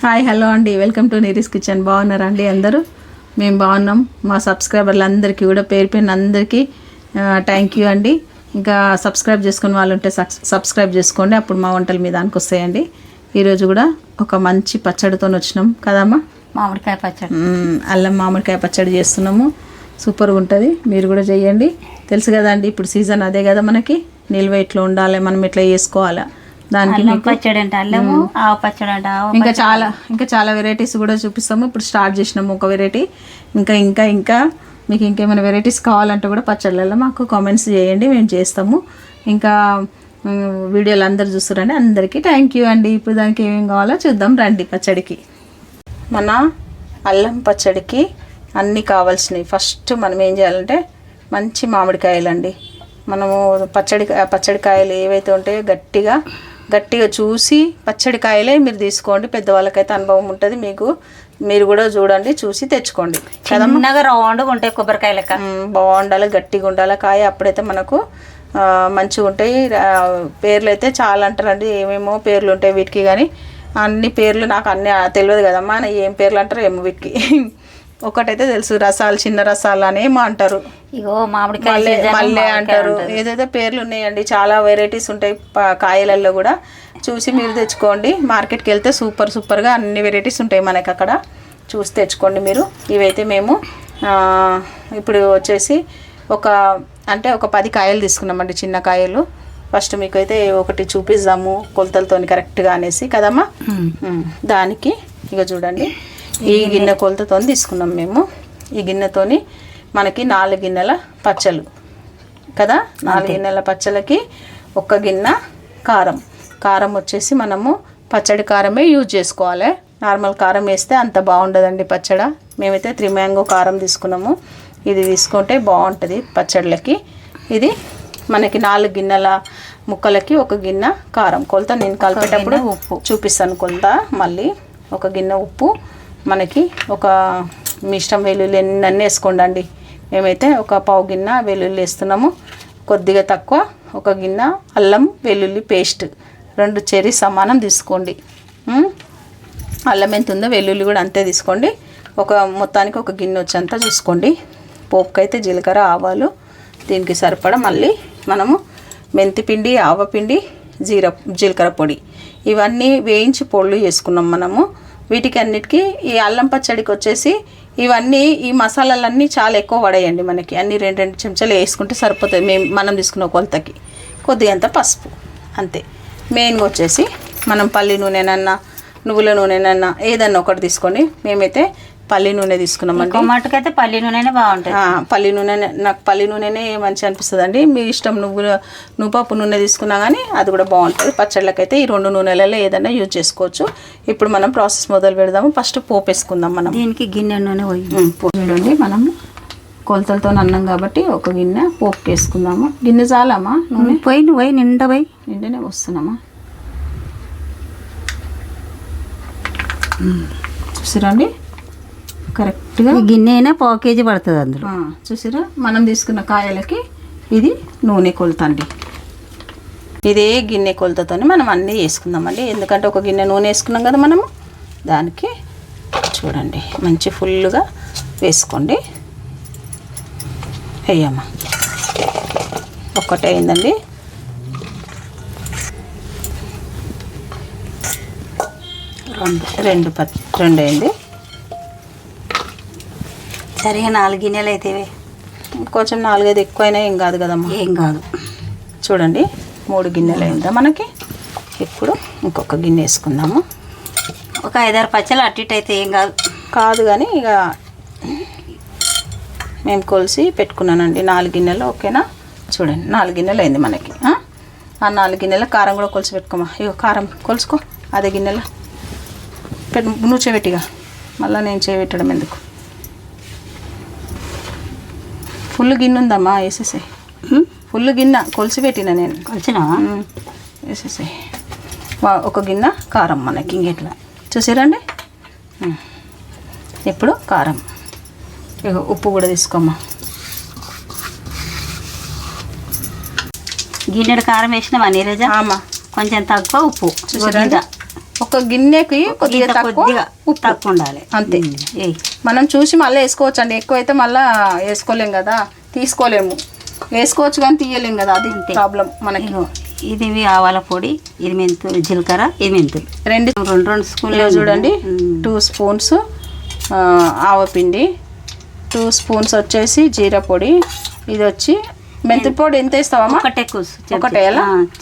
Hi hello అండి, welcome to నీరీస్ kitchen. బాగున్నారా అండి అందరూ? మేము బాగున్నాం. మా సబ్స్క్రైబర్లు అందరికీ కూడా పేరు పేరున అందరికీ థ్యాంక్ యూ అండి. ఇంకా సబ్స్క్రైబ్ చేసుకుని వాళ్ళు ఉంటే సబ్స్క్రైబ్ చేసుకోండి, అప్పుడు మా వంటలు మీ దానికి వస్తాయండి. ఈరోజు కూడా ఒక మంచి పచ్చడితో వచ్చినాం కదమ్మా, మామిడికాయ పచ్చడి. అల్లం మామిడికాయ పచ్చడి చేస్తున్నాము. సూపర్గా ఉంటుంది, మీరు కూడా చేయండి. తెలుసు కదండి, ఇప్పుడు సీజన్ అదే కదా, మనకి నిల్వ ఇట్లా ఉండాలి, మనం ఇట్లా చేసుకోవాలి. దానికి పచ్చడి అంటే అల్లము, ఆవ పచ్చడి అంటే ఆవ, ఇంకా చాలా వెరైటీస్ కూడా చూపిస్తాము. ఇప్పుడు స్టార్ట్ చేసినాము ఒక వెరైటీ. ఇంకా మీకు ఇంకేమైనా వెరైటీస్ కావాలంటే కూడా పచ్చళ్ళల్లో మాకు కామెంట్స్ చేయండి, మేము చేస్తాము. ఇంకా వీడియోలు అందరు చూస్తారండి, అందరికీ థ్యాంక్ యూ అండి. ఇప్పుడు దానికి ఏమేమి కావాలో చూద్దాం రండి. పచ్చడికి మన అల్లం పచ్చడికి అన్నీ కావాల్సినవి. ఫస్ట్ మనం ఏం చేయాలంటే మంచి మామిడికాయలు అండి. మనము పచ్చడికాయలు ఏవైతే ఉంటాయో గట్టిగా చూసి పచ్చడికాయలే మీరు తీసుకోండి. పెద్దవాళ్ళకైతే అనుభవం ఉంటుంది, మీరు కూడా చూడండి, చూసి తెచ్చుకోండి. చిన్నగా రౌండ్గా ఉంటాయి కొబ్బరికాయ లెక్క. బాగుండాలి, గట్టిగా ఉండాలి కాయ, అప్పుడైతే మనకు మంచిగా ఉంటాయి. పేర్లు అయితే చాలా అంటారండి, ఏమేమో పేర్లు ఉంటాయి వీటికి, కానీ అన్ని పేర్లు నాకు అన్నీ తెలియదు కదమ్మా, ఏం పేర్లు అంటారు ఏమో వీటికి. ఒకటైతే తెలుసు, రసాలు, చిన్న రసాలు అనేమో అంటారు, ఇగో మామిడికాయ మల్లె అంటారు, ఏదైతే పేర్లు ఉన్నాయండి. చాలా వెరైటీస్ ఉంటాయి కాయలలో కూడా. చూసి మీరు తెచ్చుకోండి. మార్కెట్కి వెళ్తే సూపర్గా అన్ని వెరైటీస్ ఉంటాయి మనకి, అక్కడ చూసి తెచ్చుకోండి మీరు. ఇవైతే మేము ఇప్పుడు వచ్చేసి ఒక 10 కాయలు తీసుకున్నామండి, చిన్న కాయలు. ఫస్ట్ మీకు అయితే ఒకటి చూపిద్దాము కొలతలతో కరెక్ట్గా అనేసి కదమ్మా. దానికి ఇక చూడండి, ఈ గిన్నె కొలతతో తీసుకున్నాం మేము. ఈ గిన్నెతోని మనకి 4 గిన్నెల పచ్చలు కదా. 4 గిన్నెల పచ్చలకి 1 గిన్నె కారం వచ్చేసి మనము పచ్చడి కారమే యూజ్ చేసుకోవాలి. నార్మల్ కారం వేస్తే అంత బాగుండదండి పచ్చడ. మేమైతే 3 మ్యాంగో కారం తీసుకున్నాము. ఇది తీసుకుంటే బాగుంటుంది పచ్చళ్ళకి. ఇది మనకి 4 గిన్నెల ముక్కలకి 1 గిన్నె కారం. కొలత నేను కలిపేటప్పుడు ఉప్పు చూపిస్తాను కొలత. మళ్ళీ 1 గిన్నె ఉప్పు, మనకి ఒక మీ ఇష్టం వెల్లుల్లి ఎన్ని వేసుకోండి. మేమైతే ఒక 1/2 గిన్నె వెల్లుల్లి వేస్తున్నాము. కొద్దిగా తక్కువ 1 గిన్నె అల్లం వెల్లుల్లి పేస్ట్, 2 చెరీ సమానం తీసుకోండి. అల్లం ఎంత ఉందో వెల్లుల్లి కూడా అంతే తీసుకోండి. మొత్తానికి 1 గిన్నె వచ్చేంత చూసుకోండి. పోపుకైతే జీలకర్ర, ఆవాలు, దీనికి సరిపడా మళ్ళీ మనము మెంతిపిండి, ఆవపిండి, జీలకర్ర పొడి, ఇవన్నీ వేయించి పొడులు చేసుకున్నాం మనము. వీటికి అన్నిటికీ ఈ అల్లం పచ్చడికి వచ్చేసి ఇవన్నీ ఈ మసాలాలన్నీ చాలా ఎక్కువ పడేయండి మనకి. అన్నీ 2 చెంచాలు వేసుకుంటే సరిపోతుంది మనం తీసుకున్న కొలతకి. కొద్దిగా అంత పసుపు అంతే. మెయిన్గా వచ్చేసి మనం పల్లి నూనెనన్నా నువ్వుల నూనెనన్నా ఏదన్నా ఒకటి తీసుకోండి. మేమైతే పల్లి నూనె తీసుకున్నామండి. మటుకైతే పల్లి నూనెనే బాగుంటుంది. పల్లి నూనె, నాకు పల్లి నూనెనే మంచిగా అనిపిస్తుంది అండి. మీ ఇష్టం, నువ్వుపప్పు నూనె తీసుకున్నా కానీ అది కూడా బాగుంటుంది. పచ్చళ్ళకైతే ఈ 2 నూనెలలో ఏదైనా యూజ్ చేసుకోవచ్చు. ఇప్పుడు మనం ప్రాసెస్ మొదలు పెడదాము. ఫస్ట్ పోపు వేసుకుందాం మనం. దీనికి గిన్నె నూనె చూడండి, మనం కొలతలతో అన్నాం కాబట్టి 1 గిన్నె పోపు వేసుకుందాము. గిన్నె చాలమ్మా నూనె? పోయి నిండనే వస్తున్నామా? చూసిరండి, కరెక్ట్గా గిన్నె అయినా 1/2 కేజీ పడుతుంది అందులో. చూసిరా, మనం తీసుకున్న కాయలకి ఇది నూనె కొలత అండి. ఇదే గిన్నె కొలతతో మనం అన్నీ వేసుకుందామండి. ఎందుకంటే 1 గిన్నె నూనె వేసుకున్నాం కదా మనము. దానికి చూడండి, మంచి ఫుల్గా వేసుకోండి. వేయమ్మా, ఒక్కటే అయిందండి. రెండు అయింది. సరిగా 4 గిన్నెలు అయితే కొంచెం 4-5 ఎక్కువైనా ఏం కాదు కదమ్మా. ఏం కాదు. చూడండి, 3 గిన్నెలు అయిందా మనకి. ఇప్పుడు ఇంకొక గిన్నె వేసుకుందాము. ఒక 5-6 పచ్చలు అటు ఇటు అయితే ఏం కాదు కానీ ఇక మేము కొలిసి పెట్టుకున్నానండి 4 గిన్నెలు. ఓకేనా? చూడండి, 4 గిన్నెలు అయింది మనకి. ఆ 4 గిన్నెల కారం కూడా కొలిసి పెట్టుకోమా. ఇగో కారం కొలుసుకో, అదే గిన్నెలో నువ్వు చేపెట్టిగా, మళ్ళీ నేను చేపెట్టడం ఎందుకు. ఫుల్ గిన్నె ఉందమ్మా, వేసేసాయి. ఫుల్ గిన్నె కొలిసి పెట్టిన నేను. కొలిచినా వేసేసాయి. 1 గిన్నె కారం మనకి. ఇంకెట్లా చూసారండి. ఇప్పుడు కారం, ఇక ఉప్పు కూడా తీసుకోమ్మా. గిన్నెడు కారం వేసినావా నీరజ? అమ్మా, కొంచెం తక్కువ ఉప్పు. చూసారా, ఒక గిన్నెకి కొద్దిగా కొద్దిగా ఉప్పు తక్కువ ఉండాలి అంతే. ఏయ్ మనం చూసి మళ్ళీ వేసుకోవచ్చు అండి. ఎక్కువ అయితే మళ్ళీ వేసుకోలేం కదా, తీసుకోలేము. వేసుకోవచ్చు కానీ తీయలేం కదా, అది ప్రాబ్లం మనకి. ఇది ఆవాల పొడి, ఇది మెంతులు, జీలకర్ర, ఇది మెంతులు రెండు స్పూన్లు చూడండి. 2 స్పూన్స్ ఆవపిండి, 2 స్పూన్స్ వచ్చేసి జీరా పొడి, ఇది వచ్చి మెంతుల పొడి ఎంత వేస్తావమ్మా? ఒకటే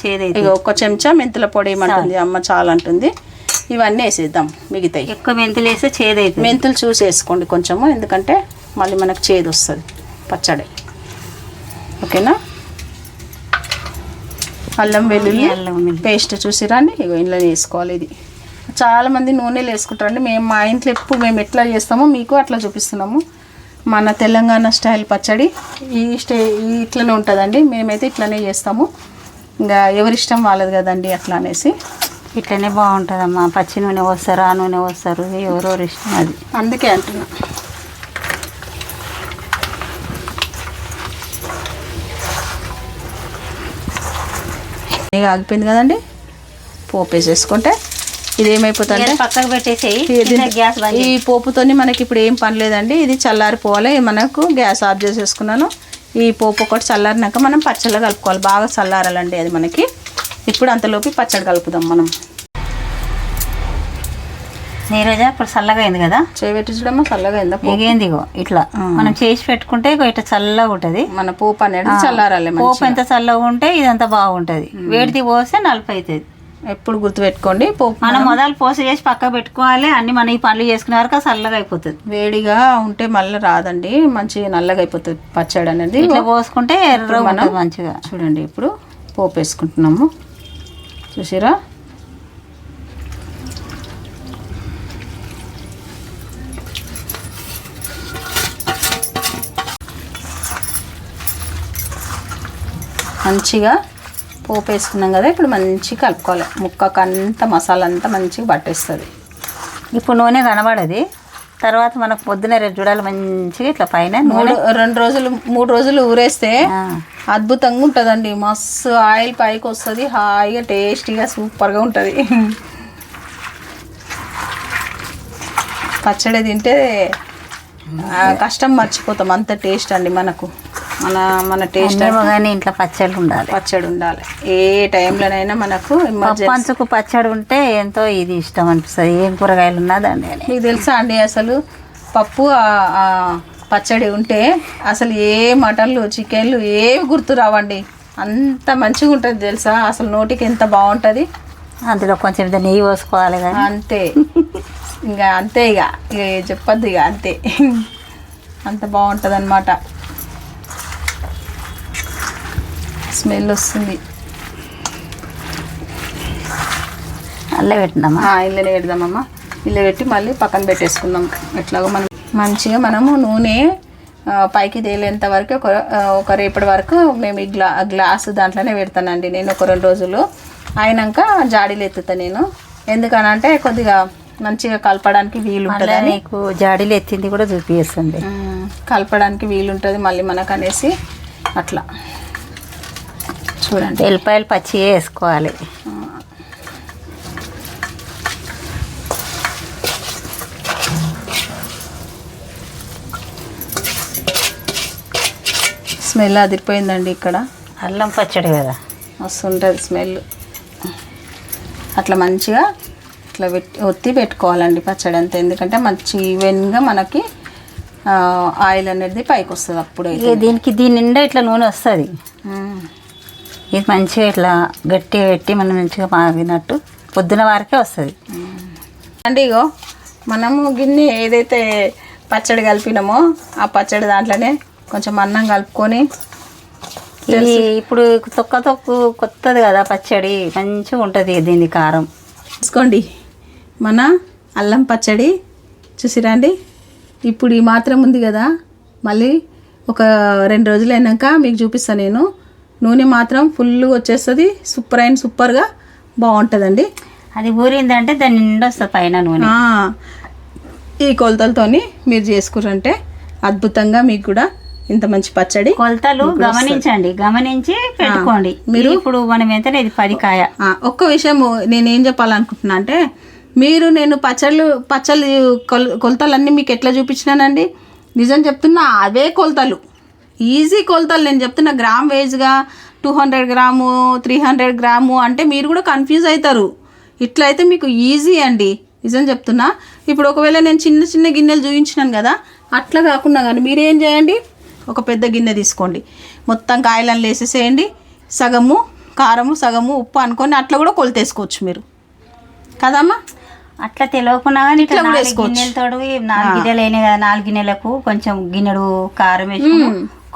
చేదైతే ఇక 1 చెంచా మెంతుల పొడి ఏమంటుంది అమ్మ, చాలా అంటుంది. ఇవన్నీ వేసేద్దాం. మిగతాయి ఎక్కువ మెంతులు వేస్తే చేదైతే, మెంతులు చూసి వేసుకోండి కొంచెము, ఎందుకంటే మళ్ళీ మనకు చేదు వస్తుంది పచ్చడి. ఓకేనా? అల్లం వెల్లుల్లి పేస్ట్ చూసిరండి, ఇగో ఇంట్లో వేసుకోవాలి. ఇది చాలామంది నూనెలు వేసుకుంటారండి. మా ఇంట్లో ఎప్పుడు మేము ఎట్లా చేస్తామో మీకు అట్లా చూపిస్తున్నాము. మన తెలంగాణ స్టైల్ పచ్చడి ఇట్లనే ఉంటుందండి. మేమైతే ఇట్లనే చేస్తాము. ఇంకా ఎవరిష్టం వాళ్ళది కదండి, అట్లా అనేసి ఇట్లనే బాగుంటుందమ్మా. పచ్చి నూనె పోస్తారు, ఆ నూనె పోస్తారు, ఎవరెవరు ఇష్టం అది, అందుకే అంటున్నా. ఆగిపోయింది కదండి, పోపు వేసేసుకుంటే ఇది ఏమైపోతుంది, పక్కకు పెట్టేసేయి. ఈ పోపుతోని మనకి ఇప్పుడు ఏం పని లేదండి, ఇది చల్లారిపోవాలి. మనకు గ్యాస్ ఆఫ్ చేసేసుకున్నాను. ఈ పోపు ఒకటి చల్లారినాక మనం పచ్చళ్ళు కలుపుకోవాలి. బాగా చల్లారాలండి అది మనకి. ఇప్పుడు అంతలోపు పచ్చడి కలుపుదాం మనం. నీరజా ఇప్పుడు చల్లగా అయింది కదా, చేయబెట్టి చూడమ్మా, చల్లగా అయిందా? ఎగేంది ఇగో ఇట్లా మనం చేసి పెట్టుకుంటే ఇట్లా చల్లగా ఉంటుంది. మన పోపు అనేది చల్లారాలి. పోపు ఎంత చల్లగా ఉంటే ఇదంతా బాగుంటుంది. వేడిది పోస్తే నలుపు అవుతుంది. ఎప్పుడు గుర్తుపెట్టుకోండి, పోపు మనం మొదలు పోసి చేసి పక్క పెట్టుకోవాలి. అన్ని మనం ఈ పనులు చేసుకునే వరకు చల్లగా అయిపోతుంది. వేడిగా ఉంటే మళ్ళీ రాదండి, మంచిగా నల్లగా అయిపోతుంది పచ్చడి అనేది. ఇట్లా పోసుకుంటే ఎర్రగా మంచిగా. చూడండి ఇప్పుడు పోపు వేసుకుంటున్నాము, చూసిరా? మంచిగా పోపు వేసుకున్నాం కదా, ఇప్పుడు మంచిగా కలుపుకోవాలి. ముక్కకు అంతా మసాలా అంతా మంచిగా పట్టేస్తుంది. ఇప్పుడు నూనె కనబడది, తర్వాత మనకు పొద్దున రేపు చూడాలి మంచిగా ఇట్లా పైన 2 రోజులు 3 రోజులు ఊరేస్తే అద్భుతంగా ఉంటుందండి. మస్తు ఆయిల్ పైకి వస్తుంది, హాయిగా టేస్టీగా సూపర్గా ఉంటుంది. పచ్చడి తింటే కష్టం మర్చిపోతాం, అంత టేస్ట్ అండి మనకు. మన టేస్ట్ కానీ ఇంట్లో పచ్చడి ఉండాలి. ఏ టైంలోనైనా మనకు పంచుకు పచ్చడి ఉంటే ఎంతో ఇది ఇష్టం అనిపిస్తుంది. ఏం కూరగాయలు ఉన్నదండి. మీకు తెలుసా అండి, అసలు పప్పు పచ్చడి ఉంటే అసలు ఏ మటన్లు చికెన్లు ఏవి గుర్తు రావండి, అంత మంచిగా ఉంటుంది తెలుసా. అసలు నోటికి ఎంత బాగుంటుంది. అందులో కొంచెం నెయ్యి పోసుకోవాలి కానీ అంతే. ఇంకా అంతే, ఇక చెప్పద్దు, ఇక అంతే. అంత బాగుంటుంది అన్నమాట. స్మెల్ వస్తుంది. అల్లే పెట్టినామా? ఇల్లనే పెడదామమ్మా. ఇల్లు పెట్టి మళ్ళీ పక్కన పెట్టేసుకుందాం. ఎట్లాగో మనం మంచిగా మనము నూనె పైకి తేలేంత వరకు ఒక రేపటి వరకు మేము ఈ గ్లాసు దాంట్లోనే పెడతానండి నేను. ఒక 2 రోజులు అయినాక జాడీలు ఎత్తుతా నేను. ఎందుకనంటే కొద్దిగా మంచిగా కలపడానికి వీలు ఉంటుంది. నీకు జాడీలు ఎత్తింది కూడా చూపిస్తుంది, కలపడానికి వీలుంటుంది మళ్ళీ మనకు అనేసి అట్లా. చూడండి, ఎల్లిపాయలు పచ్చి వేసుకోవాలి. స్మెల్ అదిరిపోయిందండి. ఇక్కడ అల్లం పచ్చడి కదా, మస్తు ఉంటుంది స్మెల్. అట్లా మంచిగా ఇట్లా ఒత్తి పెట్టుకోవాలండి పచ్చడి అంతా. ఎందుకంటే మంచి ఈవెన్గా మనకి ఆయిల్ అనేది పైకి వస్తుంది. అప్పుడైతే దీని నిండా ఇట్లా నూనె వస్తుంది. ఇది మంచిగా ఇట్లా గట్టిగా పెట్టి మనం మంచిగా మాగినట్టు పొద్దున వారికే వస్తుంది అండి. ఇగో మనము గిన్నె ఏదైతే పచ్చడి కలిపినామో ఆ పచ్చడి దాంట్లోనే కొంచెం అన్నం కలుపుకొని, ఇది ఇప్పుడు తొక్కు కొత్తది కదా పచ్చడి, మంచిగా ఉంటుంది. దీని కారం తీసుకోండి. మన అల్లం పచ్చడి చూసిరండి. ఇప్పుడు ఈ మాత్రం ఉంది కదా, మళ్ళీ ఒక 2 రోజులు అయినాక మీకు చూపిస్తాను నేను. నూనె మాత్రం ఫుల్గా వచ్చేస్తుంది, సూపర్గా బాగుంటుందండి. అది ఊరిందంటే దాని నిండా వస్తుంది పైన నూనె. ఈ కొలతలతోని మీరు చేసుకురంటే అద్భుతంగా మీకు కూడా ఇంత మంచి పచ్చడి. కొలతలు గమనించి పెట్టుకోండి. మీరు ఇప్పుడు మనం ఎంత 10 కాయ. ఒక్క విషయం నేనేం చెప్పాలనుకుంటున్నా అంటే, మీరు నేను పచ్చళ్ళు కొలతలన్నీ మీకు ఎట్లా చూపించినానండి, నిజం చెప్తున్నా అవే కొలతలు, ఈజీ కొలతలు. నేను చెప్తున్నా గ్రామ్ వేజ్గా 200 గ్రాము 300 గ్రాము అంటే మీరు కూడా కన్ఫ్యూజ్ అవుతారు. ఇట్లా అయితే మీకు ఈజీ అండి, నిజం చెప్తున్నా. ఇప్పుడు ఒకవేళ నేను చిన్న చిన్న గిన్నెలు చూపించినాను కదా, అట్లా కాకుండా కానీ మీరు ఏం చేయండి, ఒక పెద్ద గిన్నె తీసుకోండి, మొత్తం కాయలను వేసేసేయండి, సగము కారము సగము ఉప్పు అనుకొని అట్లా కూడా కొలతేసుకోవచ్చు మీరు కదమ్మా. అట్లా తెలియకుండా కానీ ఇట్లా కూడా వేసుకోవచ్చు. గిన్నెలతో 4 గిన్నెలు అయినాయి కదా, 4 గిన్నెలకు కొంచెం గిన్నెడు కారం వేసి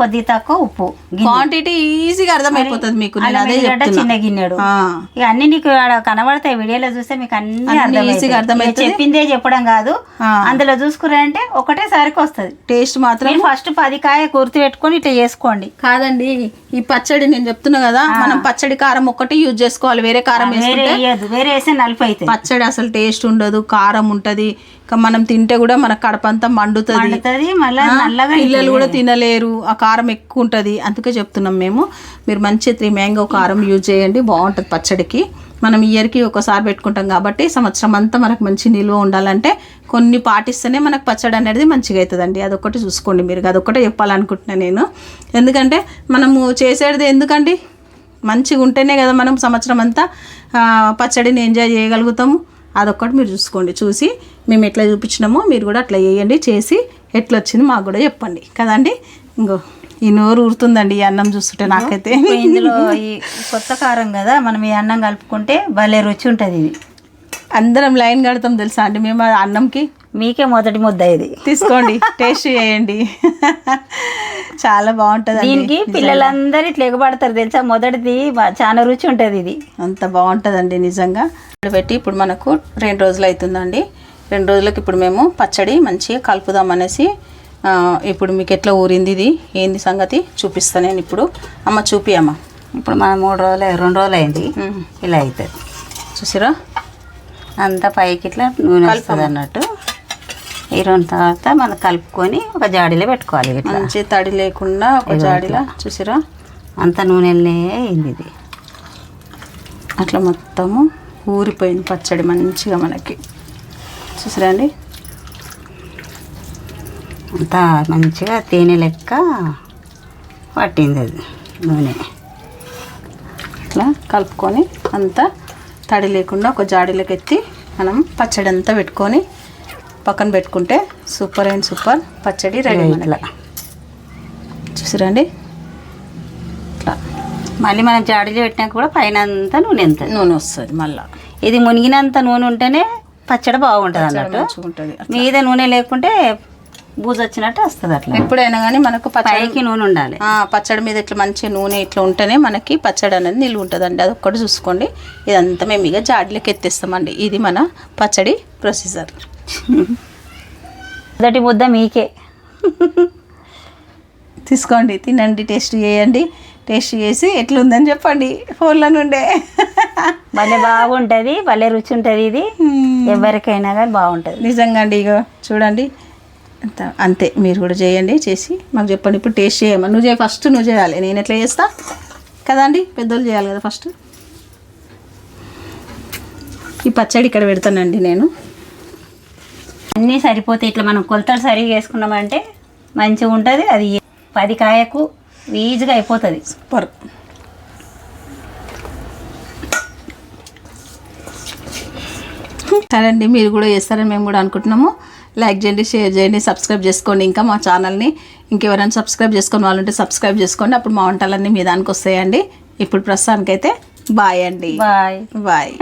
కొద్ది తక్కువ ఉప్పు, క్వాంటిటీ ఈజీగా అర్థమైపోతుంది మీకు. నేను అదే చెప్తున్నా, చిన్న గిన్నెడు ఇక అన్ని నీకు కనబడతాయి. వీడియోలో చూస్తే మీకు అన్ని ఈజీగా అర్థమైతే చెప్పిందే చెప్పడం కాదు, అందులో చూసుకున్నారంటే ఒకటేసారికి వస్తుంది టేస్ట్ మాత్రం. ఫస్ట్ 10 కాయ గుర్తు పెట్టుకొని ఇట్లా చేసుకోండి. కాదండి, ఈ పచ్చడి నేను చెప్తున్నా కదా, మనం పచ్చడి కారం ఒక్కటి యూజ్ చేసుకోవాలి, వేరే కారం వేరే వేస్తే నలుపు అవుతుంది. పచ్చడి అసలు టేస్ట్ ఉండదు, కారం ఉంటది. మనం తింటే కూడా మన కడపంతా మండుతుంది, పిల్లలు కూడా తినలేరు, ఆ కారం ఎక్కువ ఉంటుంది. అందుకే చెప్తున్నాం మేము, మీరు మంచి 3 మ్యాంగో కారం యూజ్ చేయండి, బాగుంటుంది పచ్చడికి. మనం ఇయర్కి ఒకసారి పెట్టుకుంటాం కాబట్టి సంవత్సరం అంతా మనకు మంచి నిల్వ ఉండాలంటే కొన్ని పాటిస్తేనే మనకు పచ్చడి అనేది మంచిగా అవుతుందండి. అదొక్కటి చూసుకోండి మీరు, అదొక్కటే చెప్పాలనుకుంటున్నాను నేను. ఎందుకంటే మనము చేసేది ఎందుకండి, మంచిగా ఉంటేనే కదా మనం సంవత్సరం అంతా పచ్చడిని ఎంజాయ్ చేయగలుగుతాము. అదొక్కటి మీరు చూసుకోండి, చూసి మేము ఎట్లా చూపించినామో మీరు కూడా అట్లా చేయండి, చేసి ఎట్లా వచ్చింది మాకు కూడా చెప్పండి కదండి. ఇంకో ఈ నోరు ఊరుతుందండి ఈ అన్నం చూస్తుంటే నాకైతే. ఇందులో ఈ కొత్త కారం కదా, మనం ఈ అన్నం కలుపుకుంటే భలే రుచి ఉంటుంది. ఇది అందరం లైన్ కడతాం తెలుసా అండి మేము ఆ అన్నంకి. మీకే మొదటి ముద్ద ఇది, తీసుకోండి టేస్ట్ చేయండి, చాలా బాగుంటుంది. దీనికి పిల్లలందరూ ఇట్లా ఎగబడతారు తెలుసా, మొదటిది చాలా రుచి ఉంటుంది. ఇది అంత బాగుంటుందండి నిజంగా. పెట్టి ఇప్పుడు మనకు 2 రోజులు అవుతుందండి. 2 రోజులకు ఇప్పుడు మేము పచ్చడి మంచిగా కలుపుదాం అనేసి, ఇప్పుడు మీకు ఎట్లా ఊరింది ఇది ఏంది సంగతి చూపిస్తాను నేను ఇప్పుడు. అమ్మ చూపి అమ్మ. ఇప్పుడు మనం 2 రోజులు అయింది, ఇలా అవుతుంది చూసిరా. అంతా పైకి ఇట్లా నూనె కలుపుతుంది అన్నట్టు. ఈ 2 తర్వాత మనం కలుపుకొని ఒక జాడీలో పెట్టుకోవాలి. మంచి తడి లేకుండా ఒక జాడీలో, చూసిరా అంత నూనెలనే అయింది ఇది. అట్లా మొత్తము ఊరిపోయింది పచ్చడి మంచిగా మనకి, చూసిరా అండి. అంతా మంచిగా తేనె లెక్క పట్టింది అది నూనె. ఇట్లా కలుపుకొని అంతా తడి లేకుండా ఒక జాడీలోకి ఎత్తి మనం పచ్చడి అంతా పెట్టుకొని పక్కన పెట్టుకుంటే సూపర్ అండ్ సూపర్ పచ్చడి రెడీ. ఇట్లా చూసిరండి, ఇట్లా మళ్ళీ మనం జాడీలో పెట్టినాక కూడా పైన అంతా నూనె వస్తుంది. మళ్ళీ ఇది మునిగినంత నూనె ఉంటేనే పచ్చడి బాగుంటుంది అన్నట్టు. మీద నూనె లేకుంటే బూజు వచ్చినట్టు వస్తుంది. అట్లా ఎప్పుడైనా కానీ మనకు పైకి నూనె ఉండాలి. పచ్చడి మీద ఇట్లా మంచి నూనె ఇట్లా ఉంటేనే మనకి పచ్చడి అనేది నిలువ ఉంటుందండి. అది ఒక్కటి చూసుకోండి. ఇదంతా మేము ఇక జాడీలోకి ఎత్తేస్తామండి. ఇది మన పచ్చడి ప్రొసీజర్. మొదటి ముద్ద మీకే. తీసుకోండి, తినండి, టేస్ట్ చేయండి. టేస్ట్ చేసి ఎట్లుందని చెప్పండి ఫోన్లో నుండే. భలే బాగుంటుంది, భలే రుచి ఉంటుంది. ఇది ఎవరికైనా కానీ బాగుంటుంది నిజంగా అండి. ఇక చూడండి అంతే, మీరు కూడా చేయండి, చేసి మాకు చెప్పండి. ఇప్పుడు టేస్ట్ చేయమని నువ్వు ఫస్ట్ నువ్వు చేయాలి, నేను ఎట్లా చేస్తా కదండి, పెద్దోళ్ళు చేయాలి కదా ఫస్ట్. ఈ పచ్చడి ఇక్కడ పెడతానండి నేను. అన్నీ సరిపోతాయి. ఇట్లా మనం కొలతలు సరిగా వేసుకున్నామంటే మంచిగా ఉంటుంది. అది 10 కాయకు ఈజీగా అయిపోతుంది. సూపర్. సరే అండి, మీరు కూడా చేస్తారని మేము కూడా అనుకుంటున్నాము. లైక్ చేయండి, షేర్ చేయండి, సబ్స్క్రైబ్ చేసుకోండి. ఇంకా మా ఛానల్ని ఇంకెవరైనా సబ్స్క్రైబ్ చేసుకొని వాళ్ళు ఉంటే సబ్స్క్రైబ్ చేసుకోండి. అప్పుడు మా వంటలన్నీ మీ దానికి వస్తాయండి. ఇప్పుడు ప్రస్తుతానికైతే బాయ్ అండి. బాయ్.